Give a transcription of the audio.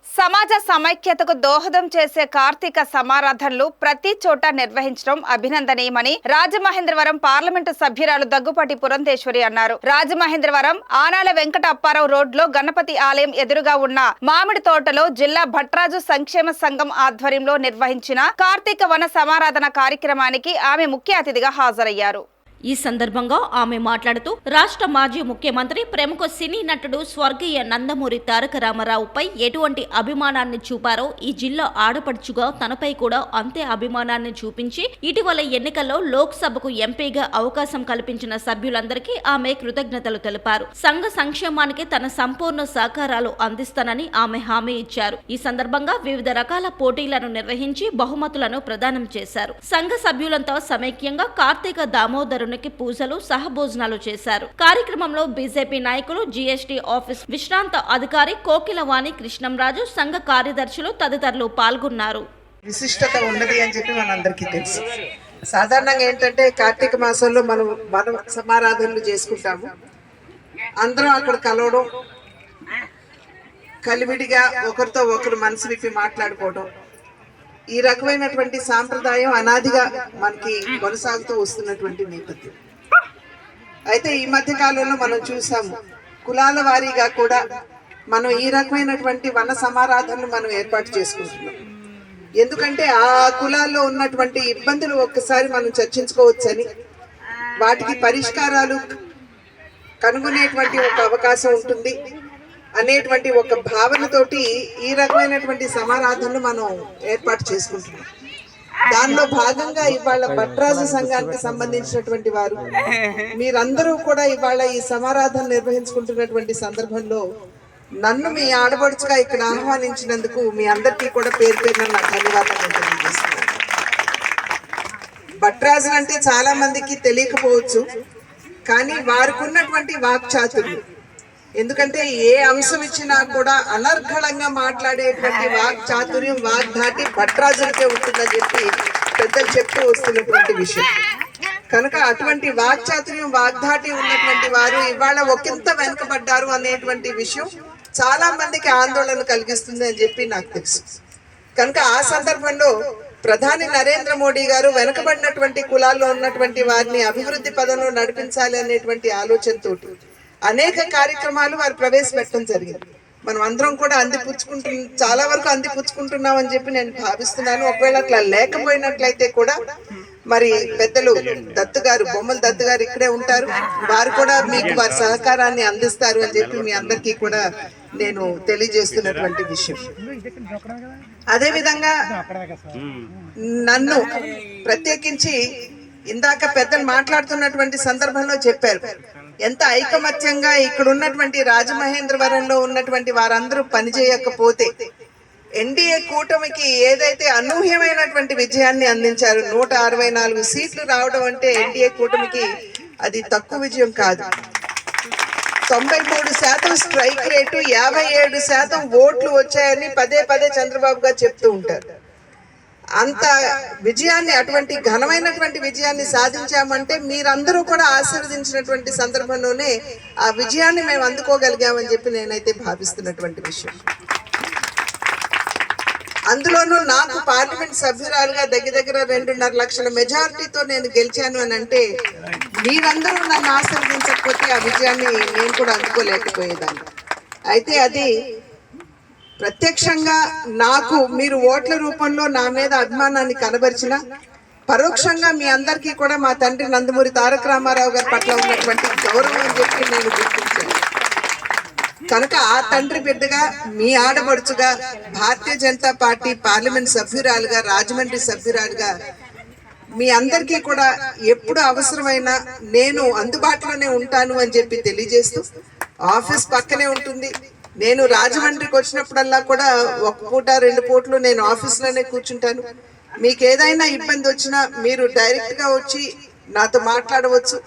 సమాజ సమైక్యతకు దోహదం చేసే కార్తీక సమారాధనలు ప్రతి చోట నిర్వహించడం అభినందనీయమని రాజమహేంద్రవరం పార్లమెంటు సభ్యురాలు దగ్గుపాటి పురంధేశ్వరి అన్నారు. రాజమహేంద్రవరం ఆనాల వెంకట అప్పారావు రోడ్లో గణపతి ఆలయం ఎదురుగా ఉన్న మామిడి తోటలో జిల్లా భట్రాజు సంక్షేమ సంఘం ఆధ్వర్యంలో నిర్వహించిన కార్తీక వన సమారాధన కార్యక్రమానికి ఆమె ముఖ్య అతిథిగా హాజరయ్యారు. ఈ సందర్భంగా ఆమె మాట్లాడుతూ రాష్ట్ర మాజీ ముఖ్యమంత్రి ప్రముఖ సినీ నటుడు స్వర్గీయ నందమూరి తారక రామారావుపై ఎటువంటి అభిమానాన్ని చూపారో ఈ జిల్లా ఆడపడుచుగా తనపై కూడా అంతే అభిమానాన్ని చూపించి ఇటీవల ఎన్నికల్లో లోక్సభకు ఎంపీగా అవకాశం కల్పించిన సభ్యులందరికీ ఆమె కృతజ్ఞతలు తెలిపారు. సంఘ సంక్షేమానికి తన సంపూర్ణ సహకారాలు అందిస్తానని ఆమె హామీ ఇచ్చారు. ఈ సందర్భంగా వివిధ రకాల పోటీలను నిర్వహించి బహుమతులను ప్రదానం చేశారు. సంఘ సభ్యులంతా సమైక్యంగా కార్తీక దామోదరు పూజలు సహభోజనాలు చేశారు. కార్యక్రమంలో బీజేపీ నాయకులు, జీఎస్టీ ఆఫీస్ విశ్రాంత అధికారి కోకిలవాణి కృష్ణంరాజు, సంఘ కార్యదర్శులు తదితరులు పాల్గొన్నారు. విశిష్టత ఉన్నది అని చెప్పి మనందరికీ తెలుసు. సాధారణంగా ఏంటంటే కార్తీక మాసంలో మనం సమారాధనలు చేసుకుంటాము. అందరం అక్కడ కలవడం, కలివిడిగా ఒకరితో ఒకరు మనసు విప్పి మాట్లాడుకోవడం, ఈ రకమైనటువంటి సాంప్రదాయం అనాదిగా మనకి కొనసాగుతూ వస్తున్నటువంటి నేపథ్యం. అయితే ఈ మధ్య కాలంలో మనం చూసాము, కులాల వారీగా కూడా మనం ఈ రకమైనటువంటి వన సమారాధనలు మనం ఏర్పాటు చేసుకుంటున్నాం. ఎందుకంటే ఆ కులాల్లో ఉన్నటువంటి ఇబ్బందులు ఒక్కసారి మనం చర్చించుకోవచ్చని, వాటికి పరిష్కారాలు కనుగొనేటువంటి ఒక అవకాశం ఉంటుంది అనేటువంటి ఒక భావనతోటి ఈ రకమైనటువంటి సమారాధనలు మనం ఏర్పాటు చేసుకుంటున్నాం. దానిలో భాగంగా ఇవాళ భట్రాజు సంఘానికి సంబంధించినటువంటి వారు మీరందరూ కూడా ఇవాళ ఈ సమారాధన నిర్వహించుకుంటున్నటువంటి సందర్భంలో నన్ను మీ ఆడపడుచుగా ఇక్కడ ఆహ్వానించినందుకు మీ అందరికీ కూడా పేరు పేరున నా ధన్యవాదాలు తెలియజేస్తున్నాను. భట్రాజు అంటే చాలా మందికి తెలియకపోవచ్చు, కానీ వారికి ఉన్నటువంటి వాక్చాతుర్యం, ఎందుకంటే ఏ అంశం ఇచ్చినా కూడా అనర్ఘళంగా మాట్లాడేటువంటి వాక్చాతుర్యం, వాగ్ధాటి భట్రాజులకే ఉంటుందని చెప్పి పెద్దలు చెప్తూ వస్తున్నటువంటి విషయం. కనుక అటువంటి వాక్చాతుర్యం, వాగ్ధాటి ఉన్నటువంటి వారు ఇవాళ ఒకంత వెనుకబడ్డారు అనేటువంటి విషయం చాలా మందికి ఆందోళన కలిగిస్తుంది అని చెప్పి నాకు తెలుసు. కనుక ఆ సందర్భంలో ప్రధాని నరేంద్ర మోడీ గారు వెనుకబడినటువంటి కులాల్లో ఉన్నటువంటి వారిని అభివృద్ధి పదంలో నడిపించాలి అనేటువంటి ఆలోచనతో అనేక కార్యక్రమాలు వారు ప్రవేశపెట్టడం జరిగింది. మనం అందరం కూడా చాలా వరకు అందిపుచ్చుకుంటున్నాం అని చెప్పి నేను భావిస్తున్నాను. ఒకవేళ అట్లా లేకపోయినట్లయితే కూడా మరి పెద్దలు దత్తు గారు, బొమ్మల దత్తు గారు ఇక్కడే ఉంటారు, వారు కూడా మీకు వారి సహకారాన్ని అందిస్తారు అని చెప్పి మీ అందరికీ కూడా నేను తెలియజేస్తున్నటువంటి విషయం. అదేవిధంగా నన్ను ప్రత్యేకించి ఇందాక పెద్దలు మాట్లాడుతున్నటువంటి సందర్భంలో చెప్పారు, ఎంత ఐకమత్యంగా ఇక్కడ ఉన్నటువంటి రాజమహేంద్రవరంలో ఉన్నటువంటి వారందరూ పనిచేయకపోతే ఎన్డీఏ కూటమికి ఏదైతే అనూహ్యమైనటువంటి విజయాన్ని అందించారు, 164 సీట్లు రావడం అంటే ఎన్డీఏ కూటమికి అది తక్కువ విజయం కాదు. 93% స్ట్రైక్ రేటు, 57% ఓట్లు వచ్చాయని పదే పదే చంద్రబాబు గారు చెప్తూ ఉంటారు. అంత విజయాన్ని, అటువంటి ఘనమైనటువంటి విజయాన్ని సాధించామంటే మీరందరూ కూడా ఆశీర్వదించినటువంటి సందర్భంలోనే ఆ విజయాన్ని మేము అందుకోగలిగామని చెప్పి నేనైతే భావిస్తున్నటువంటి విషయం. అందులోనూ నాకు పార్లమెంట్ సభ్యురాలుగా దగ్గర 2.5 లక్షల మెజారిటీతో నేను గెలిచాను అని అంటే మీరందరూ నన్ను ఆశీర్వదించకపోతే ఆ విజయాన్ని నేను కూడా అందుకోలేకపోయేదాన్ని. అయితే అది ప్రత్యక్షంగా నాకు మీరు ఓట్ల రూపంలో నా మీద అభిమానాన్ని కనబరిచిన, పరోక్షంగా మీ అందరికీ కూడా మా తండ్రి నందమూరి తారక రామారావు గారి పట్ల ఉన్నటువంటి గౌరవం అని చెప్పి నేను గుర్తించాను. కనుక ఆ తండ్రి బిడ్డగా, మీ ఆడపడుచుగా, భారతీయ జనతా పార్టీ పార్లమెంట్ సభ్యురాలుగా, రాజమండ్రి సభ్యురాలుగా మీ అందరికీ కూడా ఎప్పుడు అవసరమైనా నేను అందుబాటులోనే ఉంటాను అని చెప్పి తెలియజేస్తూ, ఆఫీస్ పక్కనే ఉంటుంది. నేను రాజమండ్రికి వచ్చినప్పుడల్లా కూడా 1 పూట 2 పూటలు నేను ఆఫీస్లోనే కూర్చుంటాను. మీకు ఏదైనా ఇబ్బంది వచ్చినా మీరు డైరెక్ట్గా వచ్చి నాతో మాట్లాడవచ్చు.